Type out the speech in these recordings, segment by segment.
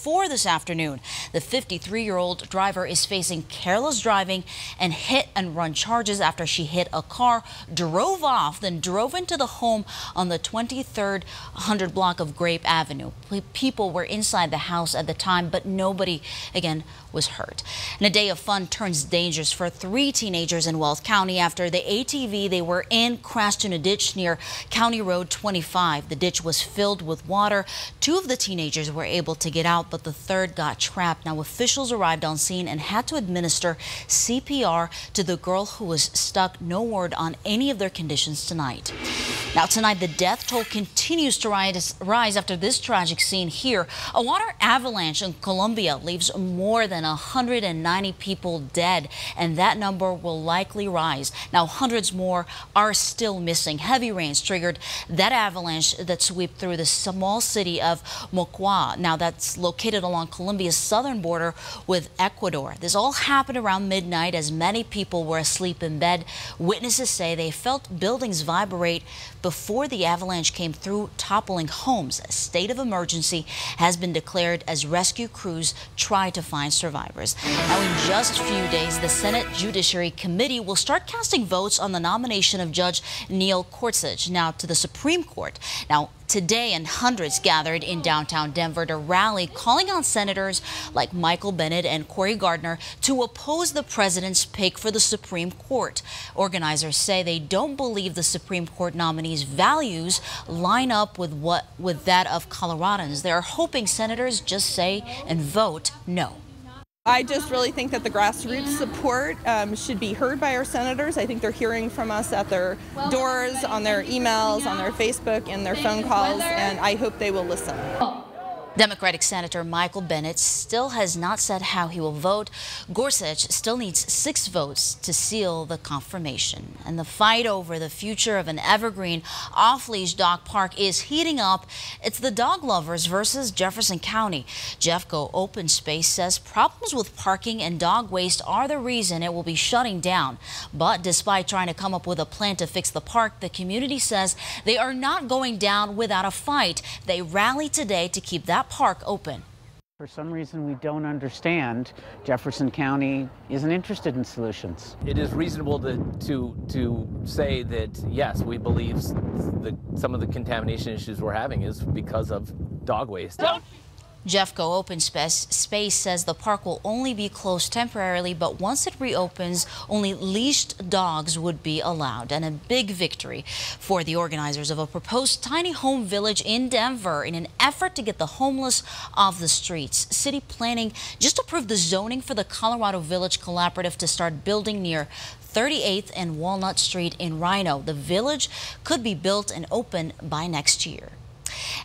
4 this afternoon. The 53-year-old driver is facing careless driving and hit and run charges after she hit a car, drove off, then drove into the home on the 23rd 100 block of Grape Avenue. People were inside the house at the time, but nobody, again, was hurt. And a day of fun turns dangerous for 3 teenagers in Wells County after the ATV they were in crashed in a ditch near County Road 25. The ditch was filled with water. 2 of the teenagers were able to get out, but the third got trapped. Now, officials arrived on scene and had to administer CPR to the girl who was stuck. No word on any of their conditions tonight. Now, tonight, the death toll continues to rise after this tragic scene here. A water avalanche in Colombia leaves more than 190 people dead, and that number will likely rise. Now, hundreds more are still missing. Heavy rains triggered that avalanche that swept through the small city of Moquegua. Now, that's located along Colombia's southern border with Ecuador. This all happened around midnight as many people were asleep in bed. Witnesses say they felt buildings vibrate before the avalanche came through, toppling homes. A state of emergency has been declared as rescue crews try to find survivors. Now, in just a few days, the Senate Judiciary Committee will start casting votes on the nomination of Judge Neil Gorsuch now to the Supreme Court. Now, today, and hundreds gathered in downtown Denver to rally, calling on senators like Michael Bennet and Cory Gardner to oppose the president's pick for the Supreme Court. Organizers say they don't believe the Supreme Court nominee's values line up with that of Coloradans. They're hoping senators just say and vote no. I just really think that the grassroots support should be heard by our senators. I think they're hearing from us at their doors, on their emails, on their Facebook, and their phone calls, and I hope they will listen. Democratic Senator Michael Bennet still has not said how he will vote. Gorsuch still needs 6 votes to seal the confirmation. And the fight over the future of an evergreen off-leash dog park is heating up. It's the dog lovers versus Jefferson County. Jeffco Open Space says problems with parking and dog waste are the reason it will be shutting down. But despite trying to come up with a plan to fix the park, the community says they are not going down without a fight. They rallied today to keep that park open. For some reason we don't understand, Jefferson County isn't interested in solutions. It is reasonable to say that, yes, we believe some of the contamination issues we're having is because of dog waste. Jeffco Open Space says the park will only be closed temporarily, but once it reopens, only leashed dogs would be allowed. And a big victory for the organizers of a proposed tiny home village in Denver in an effort to get the homeless off the streets. City planning just approved the zoning for the Colorado Village Collaborative to start building near 38th and Walnut Street in Rhino. The village could be built and open by next year.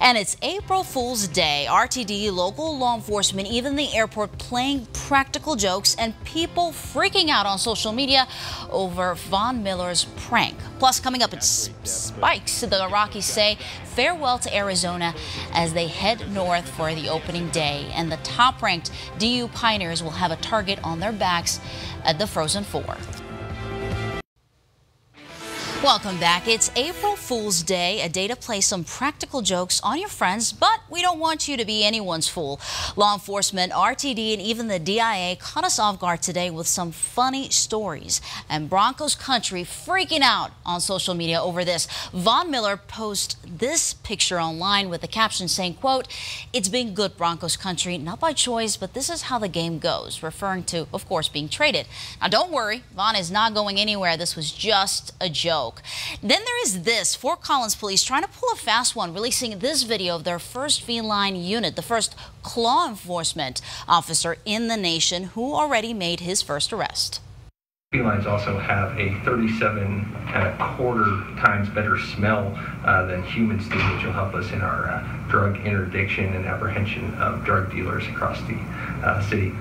And it's April Fool's Day. RTD, local law enforcement, even the airport playing practical jokes, and people freaking out on social media over Von Miller's prank. Plus, coming up, it's spikes. The Rockies say farewell to Arizona as they head north for the opening day. And the top-ranked DU Pioneers will have a target on their backs at the Frozen Four. Welcome back. It's April Fool's Day, a day to play some practical jokes on your friends, but we don't want you to be anyone's fool. Law enforcement, RTD, and even the DIA caught us off guard today with some funny stories. And Broncos country freaking out on social media over this. Von Miller posted this picture online with the caption saying, quote, "It's been good, Broncos country, not by choice, but this is how the game goes," referring to, of course, being traded. Now, don't worry, Von is not going anywhere. This was just a joke. Then there is this. Fort Collins police trying to pull a fast one, releasing this video of their first feline unit, the first law enforcement officer in the nation who already made his first arrest. Felines also have a 37 quarter times better smell than humans do, which will help us in our drug interdiction and apprehension of drug dealers across the city.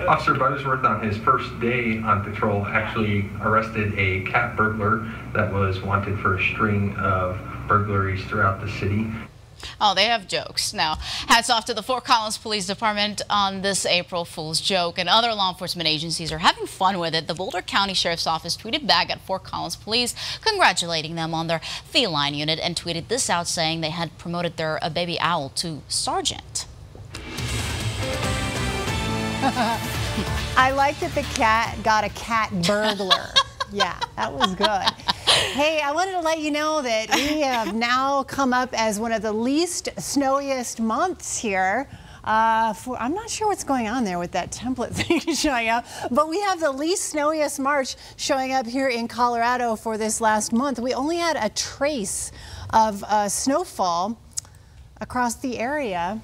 Officer Buttersworth, on his first day on patrol, actually arrested a cat burglar that was wanted for a string of burglaries throughout the city. Oh, they have jokes. Now, hats off to the Fort Collins Police Department on this April Fool's joke, and other law enforcement agencies are having fun with it. The Boulder County Sheriff's Office tweeted back at Fort Collins Police, congratulating them on their feline unit, and tweeted this out saying they had promoted their baby owl to sergeant. I like that the cat got a cat burglar. Yeah, that was good. Hey, I wanted to let you know that we have now come up as one of the least snowiest months here. I'm not sure what's going on there with that template thing showing up, but we have the least snowiest March showing up here in Colorado for this last month. We only had a trace of snowfall across the area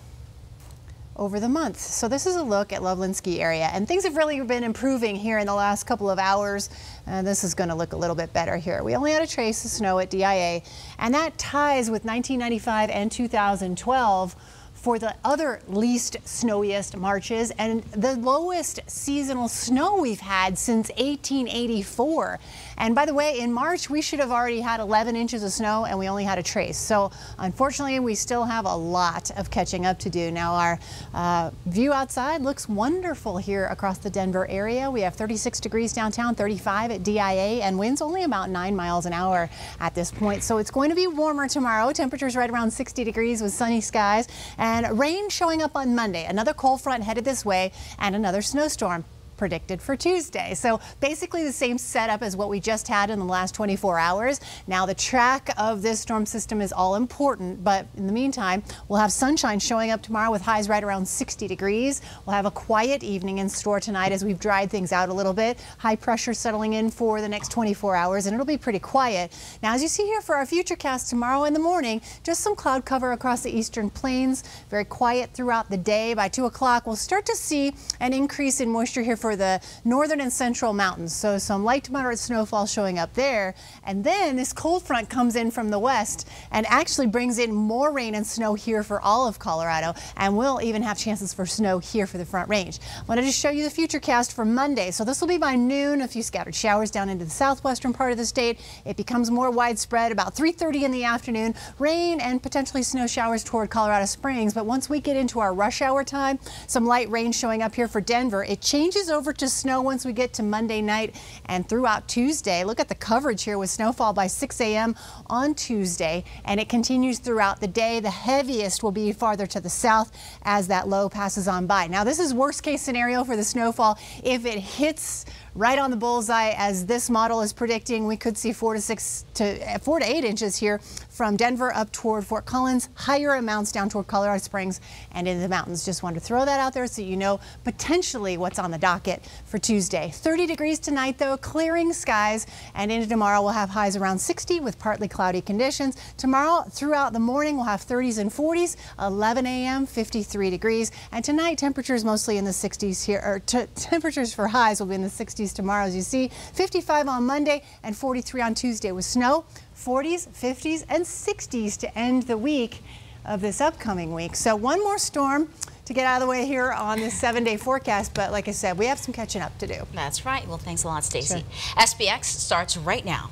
over the month. So this is a look at Loveland Ski Area, and things have really been improving here in the last couple of hours. This is going to look a little bit better here. We only had a trace of snow at DIA, and that ties with 1995 and 2012 for the other least snowiest Marches and the lowest seasonal snow we've had since 1884. And by the way, in March, we should have already had 11 inches of snow, and we only had a trace. So unfortunately, we still have a lot of catching up to do. Now, our view outside looks wonderful here across the Denver area. We have 36 degrees downtown, 35 at DIA, and winds only about 9 miles an hour at this point. So it's going to be warmer tomorrow. Temperatures right around 60 degrees with sunny skies, and rain showing up on Monday. Another cold front headed this way, and another snowstorm predicted for Tuesday. So basically the same setup as what we just had in the last 24 hours. Now the track of this storm system is all important, but in the meantime, we'll have sunshine showing up tomorrow with highs right around 60 degrees. We'll have a quiet evening in store tonight as we've dried things out a little bit. High pressure settling in for the next 24 hours, and it'll be pretty quiet. Now, as you see here for our futurecast tomorrow in the morning, just some cloud cover across the eastern plains. Very quiet throughout the day. By 2 o'clock, we'll start to see an increase in moisture here for the northern and central mountains. So some light to moderate snowfall showing up there. And then this cold front comes in from the west and actually brings in more rain and snow here for all of Colorado. And we'll even have chances for snow here for the Front Range. I wanted to show you the futurecast for Monday. So this will be by noon, a few scattered showers down into the southwestern part of the state. It becomes more widespread about 3:30 in the afternoon. Rain and potentially snow showers toward Colorado Springs. But once we get into our rush hour time, some light rain showing up here for Denver. It changes over to snow once we get to Monday night and throughout Tuesday. Look at the coverage here with snowfall by 6 a.m. on Tuesday, and it continues throughout the day. The heaviest will be farther to the south as that low passes on by. Now, this is worst case scenario for the snowfall. If it hits right on the bullseye as this model is predicting, we could see 4 to 8 inches here from Denver up toward Fort Collins, higher amounts down toward Colorado Springs and into the mountains. Just wanted to throw that out there so you know potentially what's on the docket for Tuesday. 30 degrees tonight though, clearing skies, and into tomorrow we'll have highs around 60 with partly cloudy conditions. Tomorrow throughout the morning we'll have 30s and 40s, 11 a.m. 53 degrees, and tonight temperatures mostly in the 60s here, or temperatures for highs will be in the 60s tomorrow, as you see. 55 on Monday and 43 on Tuesday with snow. 40s, 50s, and 60s to end the week of this upcoming week. So one more storm to get out of the way here on this 7-day forecast, but like I said, we have some catching up to do. That's right. Well, thanks a lot, Stacy. Sure. SPX starts right now.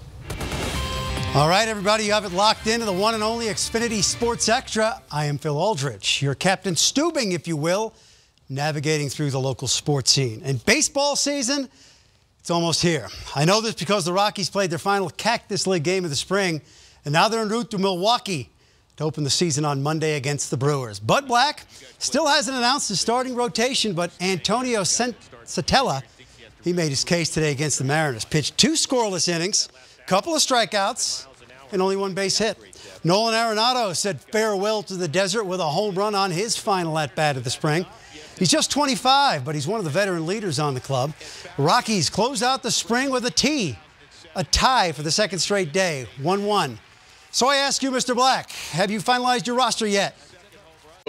All right, everybody, you have it locked into the one and only Xfinity Sports Extra. I am Phil Aldrich, your Captain Stubing, if you will, navigating through the local sports scene. And baseball season, it's almost here. I know this because the Rockies played their final Cactus League game of the spring, and now they're en route to Milwaukee to open the season on Monday against the Brewers. Bud Black still hasn't announced his starting rotation, but Antonio Santella, he made his case today against the Mariners. Pitched 2 scoreless innings, couple of strikeouts, and only 1 base hit. Nolan Arenado said farewell to the desert with a home run on his final at-bat of the spring. He's just 25, but he's one of the veteran leaders on the club. Rockies close out the spring with a tie for the second straight day, 1-1. So I ask you, Mr. Black, have you finalized your roster yet?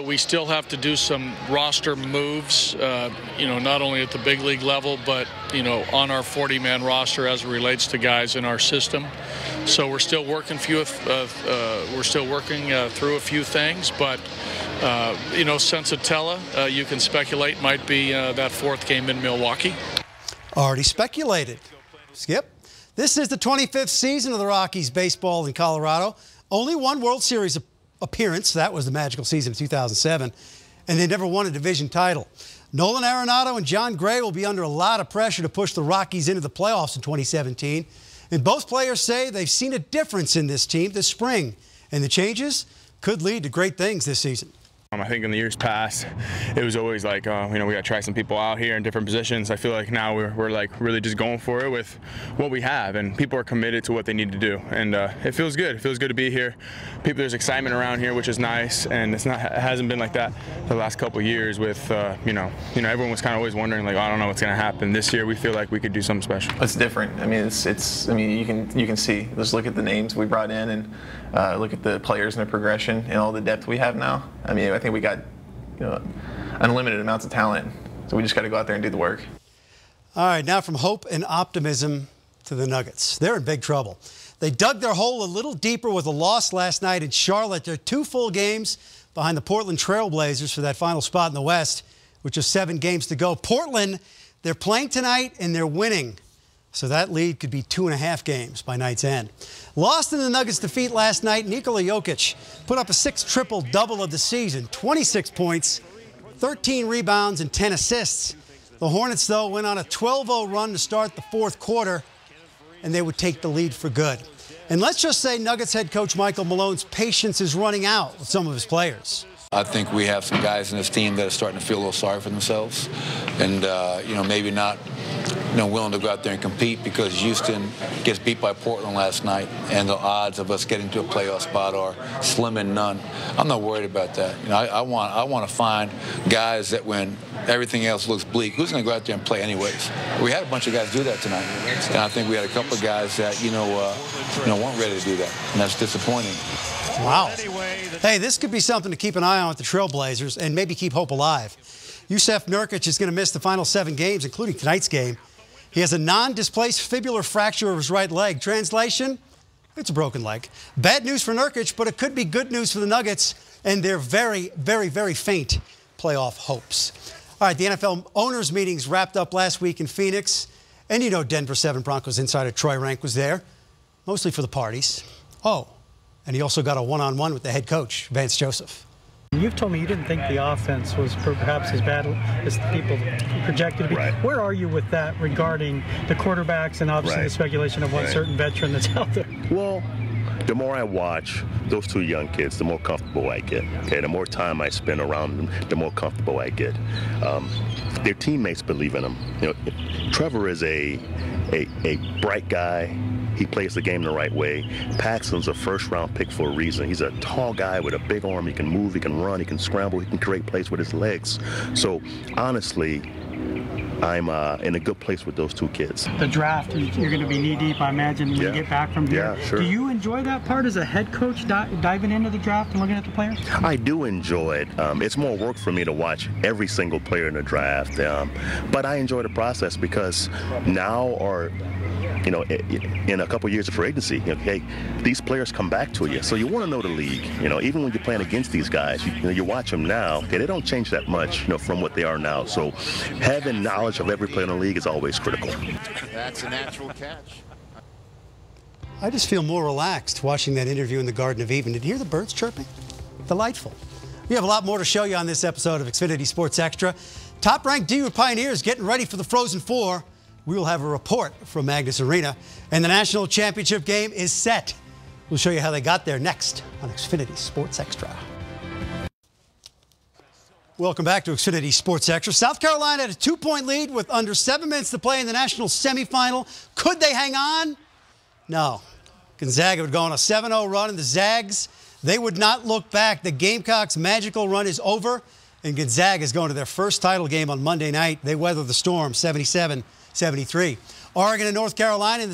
We still have to do some roster moves, not only at the big league level, but, on our 40-man roster as it relates to guys in our system. So we're still working through a few things, but, Sensatella, you can speculate, might be that 4th game in Milwaukee. Already speculated. Skip. This is the 25th season of the Rockies baseball in Colorado. Only 1 World Series appearance. That was the magical season of 2007. And they never won a division title. Nolan Arenado and John Gray will be under a lot of pressure to push the Rockies into the playoffs in 2017. And both players say they've seen a difference in this team this spring. And the changes could lead to great things this season. I think in the years past, it was always like, we got to try some people out here in different positions. I feel like now we're like really just going for it with what we have, and people are committed to what they need to do, and it feels good. It feels good to be here. There's excitement around here, which is nice, and it hasn't been like that the last couple of years. With everyone was kind of always wondering, like, I don't know what's going to happen. This year, we feel like we could do something special. It's different. I mean, you can see. Just look at the names we brought in, and look at the players and their progression and all the depth we have now. I mean, I think we got unlimited amounts of talent, so we just got to go out there and do the work. All right, now from hope and optimism to the Nuggets. They're in big trouble. They dug their hole a little deeper with a loss last night in Charlotte. They're 2 full games behind the Portland Trail Blazers for that final spot in the West, with just 7 games to go. Portland, they're playing tonight and they're winning, so that lead could be 2.5 games by night's end. Lost in the Nuggets' defeat last night, Nikola Jokic put up a 6th triple-double of the season, 26 points, 13 rebounds, and 10 assists. The Hornets, though, went on a 12-0 run to start the 4th quarter, and they would take the lead for good. And let's just say Nuggets head coach Michael Malone's patience is running out with some of his players. I think we have some guys in this team that are starting to feel a little sorry for themselves, and maybe not willing to go out there and compete, because Houston gets beat by Portland last night, and the odds of us getting to a playoff spot are slim and none. I'm not worried about that. I want to find guys that, when everything else looks bleak, who's going to go out there and play anyways? We had a bunch of guys do that tonight, and I think we had a couple of guys that weren't ready to do that, and that's disappointing. Wow. Hey, this could be something to keep an eye on with the Trailblazers and maybe keep hope alive. Yusuf Nurkic is going to miss the final 7 games, including tonight's game. He has a non-displaced fibular fracture of his right leg. Translation, it's a broken leg. Bad news for Nurkic, but it could be good news for the Nuggets and their very, very, very faint playoff hopes. All right, the NFL owners' meetings wrapped up last week in Phoenix. And Denver 7 Broncos insider Troy Rank was there, mostly for the parties. Oh, and he also got a one-on-one with the head coach, Vance Joseph. You've told me you didn't think the offense was perhaps as bad as people projected to be. Right. Where are you with that regarding the quarterbacks and obviously the speculation of one certain veteran that's out there? Well, the more I watch those 2 young kids, the more comfortable I get. Okay, the more time I spend around them, the more comfortable I get. Their teammates believe in them. Trevor is a bright guy. He plays the game the right way. Paxton's a first-round pick for a reason. He's a tall guy with a big arm. He can move, he can run, he can scramble, he can create plays with his legs. So, honestly, I'm in a good place with those 2 kids. The draft, you're going to be knee-deep, I imagine, when you get back from here. Yeah, sure. Do you enjoy that part as a head coach, diving into the draft and looking at the players? I do enjoy it. It's more work for me to watch every single player in the draft, but I enjoy the process, because now, or in a couple years of free agency, hey, these players come back to you. So you want to know the league. Even when you're playing against these guys, you watch them now. Okay, they don't change that much, from what they are now. So having knowledge of every player in the league is always critical. That's a natural catch. I just feel more relaxed watching that interview in the Garden of Eden. Did you hear the birds chirping? Delightful. We have a lot more to show you on this episode of Xfinity Sports Extra. Top-ranked DU Pioneers getting ready for the Frozen Four. We will have a report from Magnus Arena, and the national championship game is set. We'll show you how they got there next on Xfinity Sports Extra. Welcome back to Xfinity Sports Extra. South Carolina had a 2-point lead with under 7 minutes to play in the national semifinal. Could they hang on? No. Gonzaga would go on a 7-0 run, and the Zags, they would not look back. The Gamecocks' magical run is over, and Gonzaga is going to their first title game on Monday night. They weather the storm, 77-73. Oregon and North Carolina in the